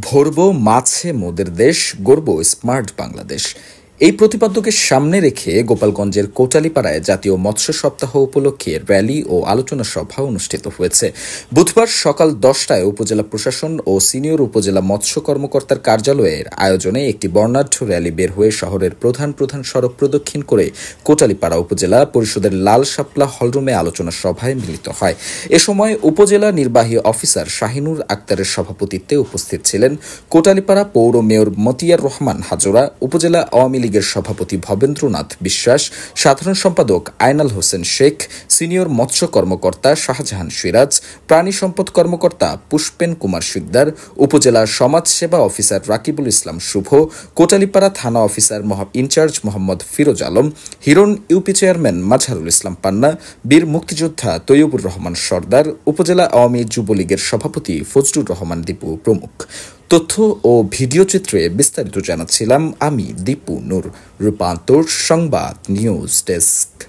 ভরবো মাছে মোদের দেশ, গড়বো স্মার্ট বাংলাদেশ। এই প্রতিপাদ্যকে সামনে রেখে গোপালগঞ্জের কোটালীপাড়ায় জাতীয় মৎস্য সপ্তাহ উপলক্ষে র্যালি ও আলোচনা সভা অনুষ্ঠিত হয়েছে। বুধবার সকাল 10টায় উপজেলা প্রশাসন ও সিনিয়র উপজেলা মৎস্য কর্মকর্তার কার্যালয়ের আয়োজনে একটি বর্ণাঢ্য র্যালি বের হয়ে শহরের প্রধান প্রধান সড়ক প্রদক্ষিণ করে কোটালীপাড়া উপজেলা পরিষদের লাল শাপলা হলরুমে আলোচনা সভায় মিলিত হয়। এ সময় উপজেলা নির্বাহী অফিসার শাহিনুর আক্তারের সভাপতিত্বে উপস্থিত ছিলেন কোটালীপাড়া পৌর মেয়র মতিয়ার রহমান হাজরা, উপজেলা আওয়ামী লীগের সভাপতি ভবেন্দ্রনাথ বিশ্বাস, সাধারণ সম্পাদক আয়নাল হোসেন শেখ, সিনিয়র মৎস্য কর্মকর্তা শাহজাহান সিরাজ, প্রাণী সম্পদ কর্মকর্তা পুষ্পেন কুমার শিকদার, উপজেলা সমাজ সেবা অফিসার রাকিবুল ইসলাম শুভ, কোটালীপাড়া থানা officer in charge Mohammad Firoz Alam, Hiran UP chairman Mazharul Islam Panna, বীর মুক্তিযোদ্ধা তৈয়বুর রহমান সর্দার, উপজেলা আওয়ামী যুবলীগের সভাপতি ফজলুর রহমান দীপু প্রমুখ। তথ্য ও ভিডিও চিত্রে বিস্তারিত জানাচ্ছিলাম আমি দীপু নূর। রূপান্তর সংবাদ নিউজ ডেস্ক।